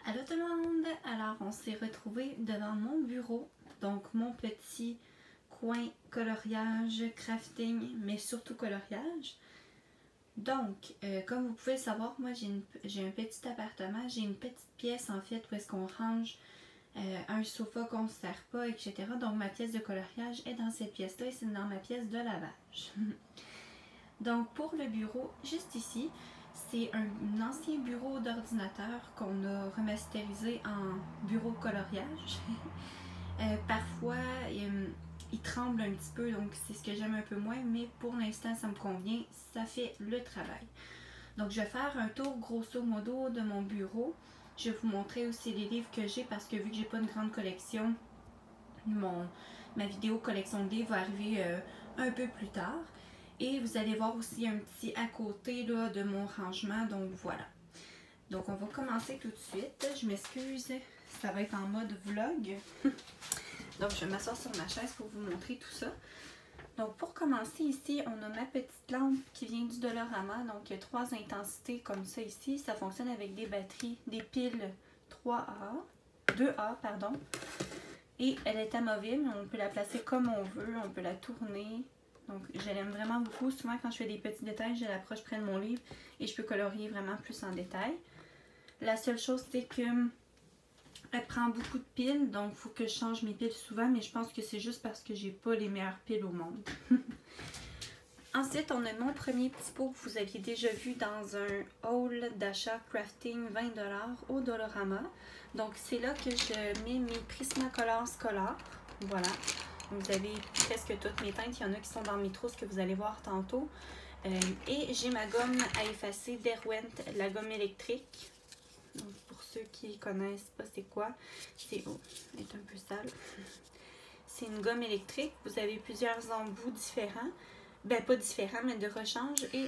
Allô tout le monde! Alors on s'est retrouvé devant mon bureau, donc mon petit coin coloriage, crafting, mais surtout coloriage. Donc, comme vous pouvez le savoir, moi j'ai un petit appartement, j'ai une petite pièce en fait où est-ce qu'on range un sofa qu'on ne se sert pas, etc. Donc ma pièce de coloriage est dans cette pièce-là et c'est dans ma pièce de lavage. Donc pour le bureau, juste ici, c'est un ancien bureau d'ordinateur qu'on a remasterisé en bureau coloriage. Parfois, il tremble un petit peu, donc c'est ce que j'aime un peu moins, mais pour l'instant, ça me convient, ça fait le travail. Donc je vais faire un tour grosso modo de mon bureau. Je vais vous montrer aussi les livres que j'ai parce que vu que j'ai pas une grande collection, ma vidéo collection de livres va arriver un peu plus tard. Et vous allez voir aussi un petit à côté là, de mon rangement, donc voilà. Donc on va commencer tout de suite. Je m'excuse, ça va être en mode vlog. Donc je vais m'asseoir sur ma chaise pour vous montrer tout ça. Donc pour commencer ici, on a ma petite lampe qui vient du Dollarama. Donc il y a 3 intensités comme ça ici. Ça fonctionne avec des batteries, des piles 2A, pardon. Et elle est amovible, on peut la placer comme on veut, on peut la tourner. Donc je l'aime vraiment beaucoup. Souvent quand je fais des petits détails, je l'approche près de mon livre et je peux colorier vraiment plus en détail. La seule chose c'est que elle prend beaucoup de piles, donc il faut que je change mes piles souvent, mais je pense que c'est juste parce que j'ai pas les meilleures piles au monde. Ensuite, on a mon premier petit pot que vous aviez déjà vu dans un haul d'achat crafting 20$ au Dollarama. Donc c'est là que je mets mes Prismacolor scolaires. Voilà. Vous avez presque toutes mes teintes. Il y en a qui sont dans mes trousses que vous allez voir tantôt. Et j'ai ma gomme à effacer Derwent, la gomme électrique. Donc, pour ceux qui connaissent pas c'est quoi, c'est elle est un peu sale. C'est une gomme électrique. Vous avez plusieurs embouts différents. Ben pas différents, mais de rechange. Et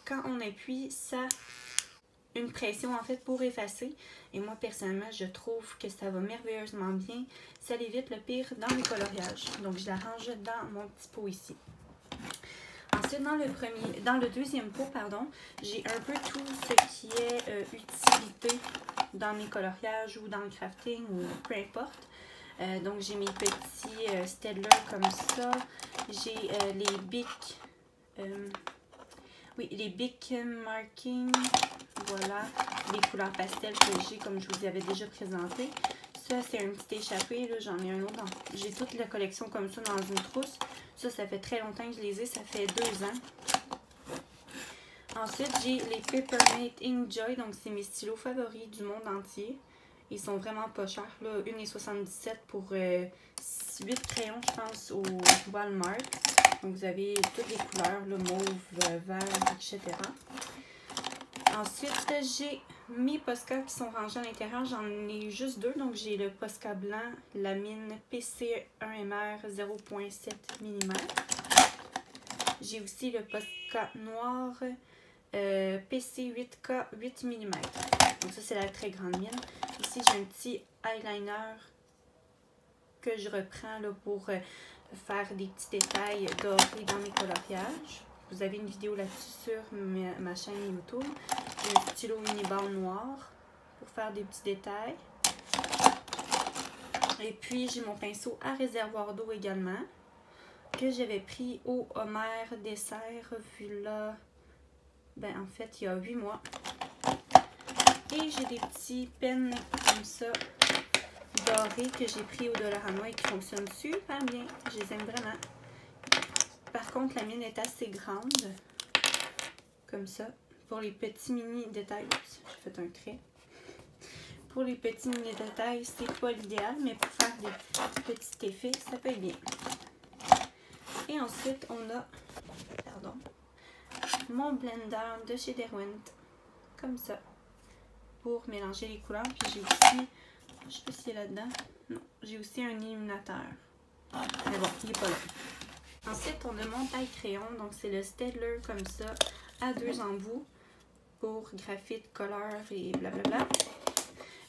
quand on appuie, ça a une pression en fait pour effacer. Et moi personnellement, je trouve que ça va merveilleusement bien. Ça évite le pire dans les coloriages. Donc je la range dans mon petit pot ici. Ensuite, dans le deuxième pot, pardon, j'ai un peu tout ce qui est utilité dans mes coloriages ou dans le crafting ou peu importe. Donc j'ai mes petits Staedtler comme ça. J'ai les Bic, les Bic Marking. Voilà, les couleurs pastel que j'ai comme je vous avais déjà présenté. Ça, c'est un petit échappé. J'en ai un autre. J'ai toute la collection comme ça dans une trousse. Ça fait très longtemps que je les ai. Ça fait 2 ans. Ensuite, j'ai les Papermate Inkjoy. Donc, c'est mes stylos favoris du monde entier. Ils sont vraiment pas chers. 1,77$ pour 8 crayons, je pense, au Walmart. Donc, vous avez toutes les couleurs, le mauve, vert, etc. Ensuite, j'ai mes Posca qui sont rangés à l'intérieur. J'en ai juste 2. Donc, j'ai le Posca blanc, la mine PC1MR 0.7 mm. J'ai aussi le Posca noir PC8K 8 mm. Donc, ça, c'est la très grande mine. Ici, j'ai un petit eyeliner que je reprends là, pour faire des petits détails dorés dans mes coloriages. Vous avez une vidéo là-dessus sur ma chaîne YouTube. J'ai un stylo Uniball noir pour faire des petits détails. Et puis, j'ai mon pinceau à réservoir d'eau également, que j'avais pris au Homer Dessert, vu là, en fait, il y a 8 mois. Et j'ai des petits pens comme ça, dorés, que j'ai pris au Dollarama et qui fonctionnent super bien. Je les aime vraiment. Par contre, la mienne est assez grande, comme ça, pour les petits mini détails. Oups, j'ai fait un trait. Pour les petits mini détails, c'est pas l'idéal, mais pour faire des petits effets, ça peut être bien. Et ensuite, on a, mon blender de chez Derwent, comme ça, pour mélanger les couleurs. Puis j'ai aussi, je sais pas si c'est là-dedans, non, j'ai aussi un illuminateur. Mais bon, il est pas là. Ensuite, on a mon taille-crayon, donc c'est le Staedtler comme ça, à 2 embouts pour graphite, couleur et blablabla.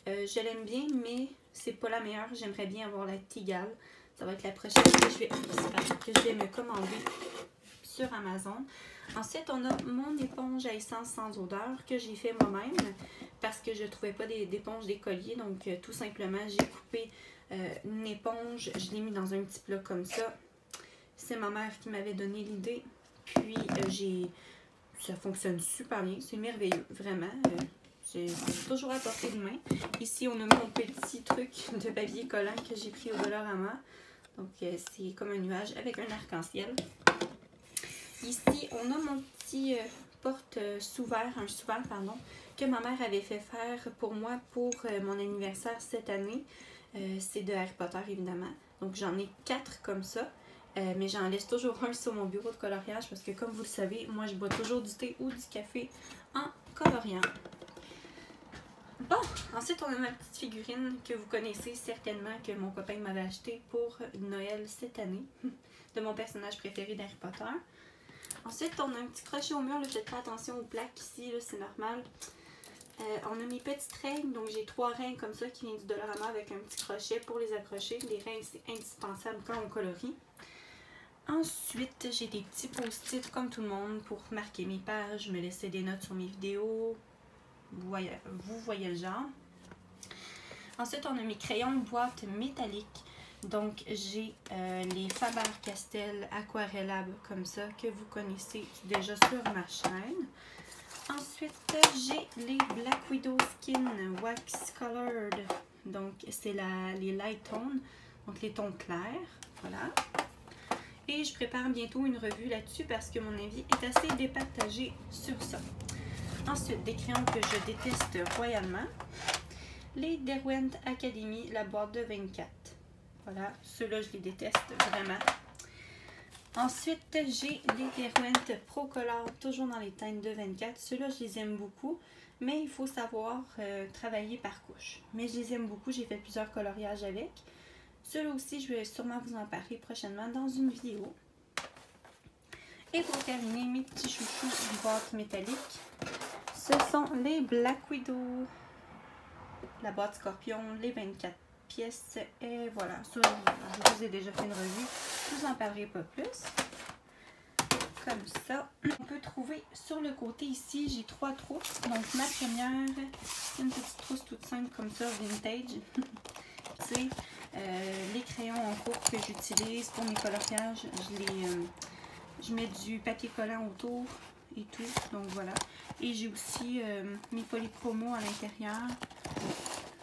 Je l'aime bien, mais c'est pas la meilleure. J'aimerais bien avoir la Tigale. Ça va être la prochaine que je vais me commander sur Amazon. Ensuite, on a mon éponge à essence sans odeur que j'ai fait moi-même. parce que je ne trouvais pas d'éponge d'écolier. Donc tout simplement, j'ai coupé une éponge, je l'ai mis dans un petit plat comme ça. C'est ma mère qui m'avait donné l'idée. Puis ça fonctionne super bien, c'est merveilleux, vraiment. C'est toujours à portée de main. Ici, on a mon petit truc de papier collant que j'ai pris au Dollarama. Donc, c'est comme un nuage avec un arc-en-ciel. Ici, on a mon petit un sous-verre, pardon, que ma mère avait fait faire pour moi pour mon anniversaire cette année. C'est de Harry Potter, évidemment. Donc, j'en ai 4 comme ça. Mais j'en laisse toujours un sur mon bureau de coloriage parce que, comme vous le savez, moi, je bois toujours du thé ou du café en coloriant. Bon, ensuite, on a ma petite figurine que vous connaissez certainement, que mon copain m'avait acheté pour Noël cette année, de mon personnage préféré d'Harry Potter. Ensuite, on a un petit crochet au mur. Là, faites pas attention aux plaques ici, c'est normal. On a mes petites règles, donc j'ai 3 règles comme ça qui viennent du Dollarama avec un petit crochet pour les accrocher. Les règles, c'est indispensable quand on colorie. Ensuite, j'ai des petits post-it comme tout le monde pour marquer mes pages, me laisser des notes sur mes vidéos. Vous voyez le genre. Ensuite, on a mes crayons de boîte métalliques. Donc, j'ai les Faber-Castell Aquarellable comme ça que vous connaissez déjà sur ma chaîne. Ensuite, j'ai les Black Widow Skin Wax Colored. Donc, c'est les light tones, donc les tons clairs. Voilà. Et je prépare bientôt une revue là-dessus parce que mon avis est assez départagé sur ça. Ensuite, des crayons que je déteste royalement. Les Derwent Academy, la boîte de 24. Voilà, ceux-là, je les déteste vraiment. Ensuite, j'ai les Derwent Pro Color, toujours dans les teintes de 24. Ceux-là, je les aime beaucoup, mais il faut savoir travailler par couche. Mais je les aime beaucoup, j'ai fait plusieurs coloriages avec. Ceux-là aussi, je vais sûrement vous en parler prochainement dans une vidéo. Et pour terminer, mes petits chouchous de boîte métallique, ce sont les Black Widow, la boîte Scorpion, les 24 pièces. Et voilà, ça, je vous ai déjà fait une revue, je vous en parlerai pas plus. Comme ça, on peut trouver sur le côté ici, j'ai 3 trousses. Donc ma première, c'est une petite trousse toute simple comme ça, vintage. C'est les crayons en cours que j'utilise pour mes coloriages. Je mets du papier collant autour et tout, donc voilà. Et j'ai aussi mes polychromos à l'intérieur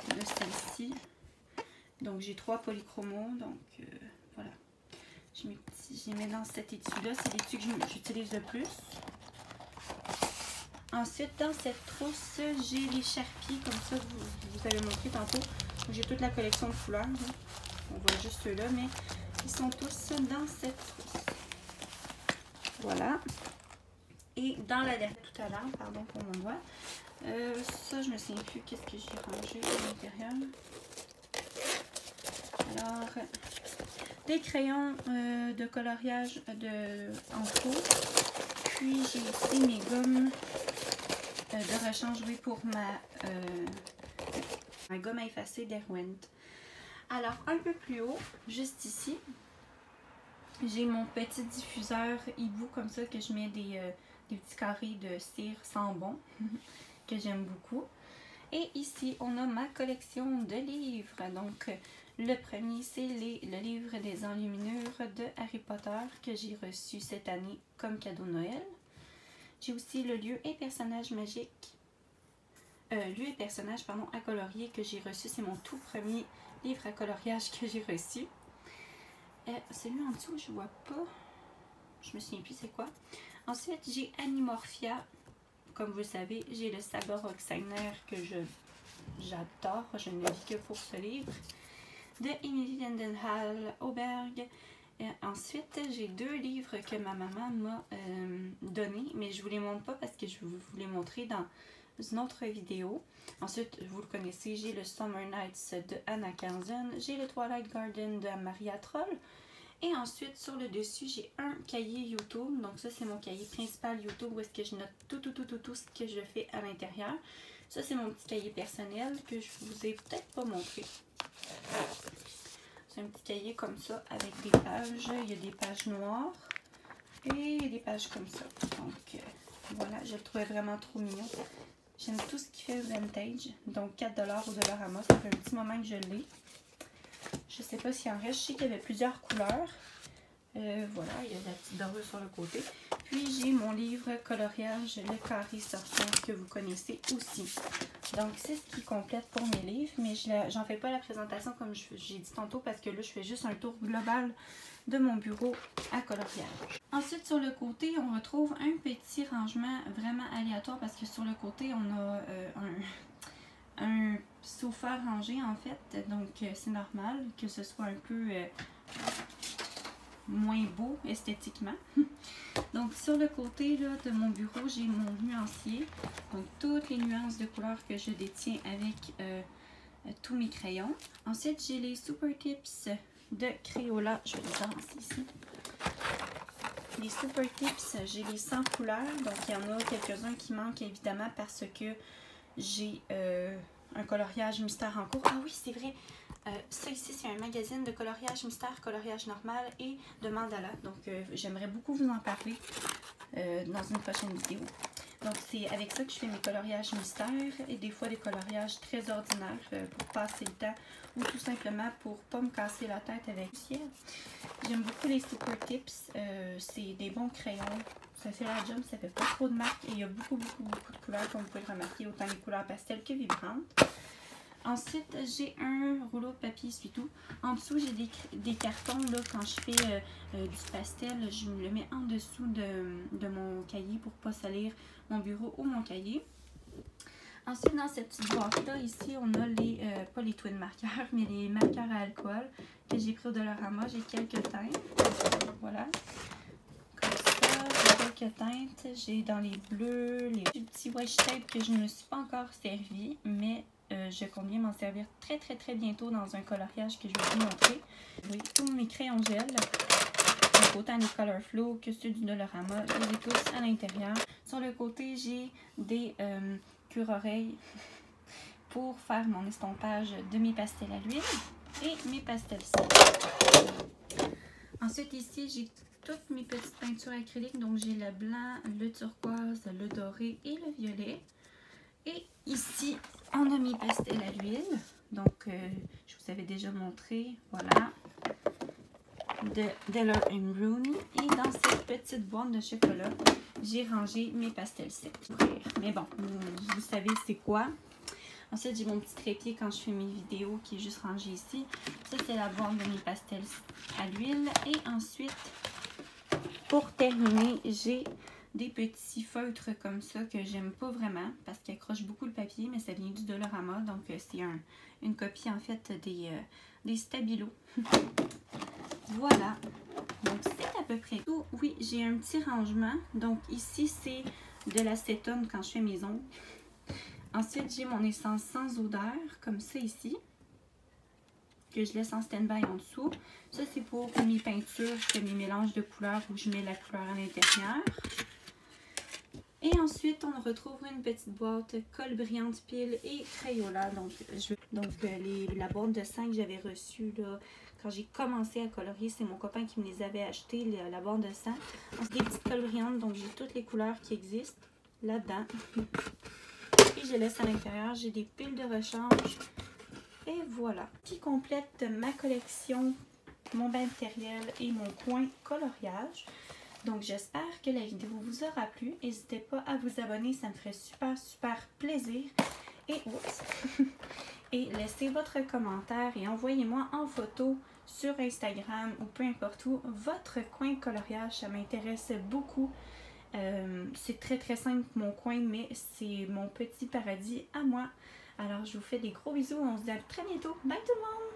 de celle-ci. Donc j'ai 3 polychromos, donc voilà. Je les mets dans cet étui-là, c'est l'étui que j'utilise le plus. Ensuite, dans cette trousse, j'ai les Sharpies, comme ça, vous avez montré tantôt. J'ai toute la collection de couleurs. Hein. On voit juste ceux-là, mais ils sont tous dans cette trousse. Voilà. Et dans la dernière, tout à l'heure, pardon pour mon doigt, ça, je me souviens plus qu'est-ce que j'ai rangé à l'intérieur. Alors, des crayons de coloriage en cours. Puis, j'ai aussi mes gommes de rechange pour ma gomme à effacer Derwent. Alors, un peu plus haut, juste ici, j'ai mon petit diffuseur hibou comme ça que je mets des petits carrés de cire sans bon que j'aime beaucoup. Et ici, on a ma collection de livres. Donc, le premier, c'est le livre des enluminures de Harry Potter que j'ai reçu cette année comme cadeau Noël. J'ai aussi le lieu et personnage magique. Lieu et personnage, pardon, à colorier que j'ai reçu. C'est mon tout premier livre à coloriage que j'ai reçu. Celui en dessous, je vois pas. Je me souviens plus c'est quoi. Ensuite, j'ai Animorphia. Comme vous le savez, j'ai le Saga Roxaner que j'adore. Je ne vis que pour ce livre. De Emily Lindenhall Auberg. Ensuite, j'ai 2 livres que ma maman m'a donnés, mais je ne vous les montre pas parce que je vais vous les montrer dans une autre vidéo. Ensuite, vous le connaissez, j'ai le Summer Nights de Anna Carson, j'ai le Twilight Garden de Maria Troll. Et ensuite, sur le dessus, j'ai un cahier YouTube. Donc ça, c'est mon cahier principal YouTube où est-ce que je note tout ce que je fais à l'intérieur. Ça, c'est mon petit cahier personnel que je vous ai peut-être pas montré. C'est un petit cahier comme ça avec des pages. Il y a des pages noires et des pages comme ça. Donc voilà, je le trouvais vraiment trop mignon. J'aime tout ce qui fait vintage. Donc 4$ au Dollarama. Ça fait un petit moment que je l'ai. Je sais pas s'il en reste. Je sais qu'il y avait plusieurs couleurs. Voilà, il y a la petite dorure sur le côté. Puis j'ai mon livre coloriage, le carré sorcière que vous connaissez aussi. Donc c'est ce qui complète pour mes livres, mais j'en fais pas la présentation comme j'ai dit tantôt parce que là je fais juste un tour global de mon bureau à coloriage. Ensuite sur le côté on retrouve un petit rangement vraiment aléatoire parce que sur le côté on a un sofa rangé en fait, donc c'est normal que ce soit un peu moins beau esthétiquement. Donc sur le côté là, de mon bureau, j'ai mon nuancier. Donc toutes les nuances de couleurs que je détiens avec tous mes crayons. Ensuite, j'ai les Super Tips de Crayola. Je vais les avancer ici. Les Super Tips, j'ai les 100 couleurs. Donc il y en a quelques-uns qui manquent évidemment parce que j'ai un coloriage mystère en cours. Ah oui, c'est vrai. Ça ici, c'est un magazine de coloriage mystère, coloriage normal et de mandala. Donc, j'aimerais beaucoup vous en parler dans une prochaine vidéo. Donc, c'est avec ça que je fais mes coloriages mystères et des fois des coloriages très ordinaires pour passer le temps ou tout simplement pour pas me casser la tête avec le ciel. J'aime beaucoup les Super Tips. C'est des bons crayons. Ça fait la job, ça fait pas trop de marques et il y a beaucoup de couleurs comme vous pouvez le remarquer, autant les couleurs pastel que vibrantes. Ensuite, j'ai un rouleau de papier essuie-tout. En dessous, j'ai des cartons. Là, quand je fais du pastel, je me le mets en dessous de mon cahier pour ne pas salir mon bureau ou mon cahier. Ensuite, dans cette petite boîte-là, ici, on a les, pas les twin marqueurs, mais les marqueurs à alcool que j'ai pris au Dollarama. J'ai quelques teintes. Voilà. Comme ça, j'ai quelques teintes. J'ai dans les bleus, les petits washi tape que je ne me suis pas encore servi, mais je compte bien m'en servir très bientôt dans un coloriage que je vais vous montrer. Oui, tous mes crayons gel, donc autant les Color Flow que ceux du Dollarama, je les ai tous à l'intérieur. Sur le côté, j'ai des cure-oreilles pour faire mon estompage de mes pastels à l'huile et mes pastels sèches. Ensuite, ici, j'ai toutes mes petites peintures acryliques. Donc, j'ai le blanc, le turquoise, le doré et le violet. Et ici, on a mes pastels à l'huile. Donc, je vous avais déjà montré. Voilà. De Della & Rooney. Et dans cette petite boîte de chocolat, j'ai rangé mes pastels secs. Mais bon, vous savez c'est quoi. Ensuite, j'ai mon petit trépied quand je fais mes vidéos qui est juste rangé ici. Ça, c'est la boîte de mes pastels à l'huile. Et ensuite, pour terminer, j'ai des petits feutres comme ça que j'aime pas vraiment parce qu'ils accrochent beaucoup le papier, mais ça vient du Dollarama. Donc, c'est une copie en fait des Stabilo. Voilà. Donc, c'est à peu près tout. Oui, j'ai un petit rangement. Donc, ici, c'est de l'acétone quand je fais mes ongles. Ensuite, j'ai mon essence sans odeur, comme ça ici, que je laisse en stand-by en dessous. Ça, c'est pour mes peintures, je fais mes mélanges de couleurs où je mets la couleur à l'intérieur. Et ensuite, on retrouve une petite boîte colle brillante, pile et Crayola. Donc la boîte de 5 que j'avais reçue là, quand j'ai commencé à colorier, c'est mon copain qui me les avait achetées, la boîte de 100. Ensuite, des petites colles brillantes, donc j'ai toutes les couleurs qui existent là-dedans. Et je laisse à l'intérieur, j'ai des piles de rechange. Et voilà, qui complète ma collection, mon matériel et mon coin coloriage. Donc j'espère que la vidéo vous aura plu. N'hésitez pas à vous abonner, ça me ferait super plaisir. Et laissez votre commentaire et envoyez-moi en photo sur Instagram ou peu importe où votre coin coloriage, ça m'intéresse beaucoup. C'est très simple mon coin, mais c'est mon petit paradis à moi. Alors je vous fais des gros bisous, on se dit à très bientôt. Bye tout le monde!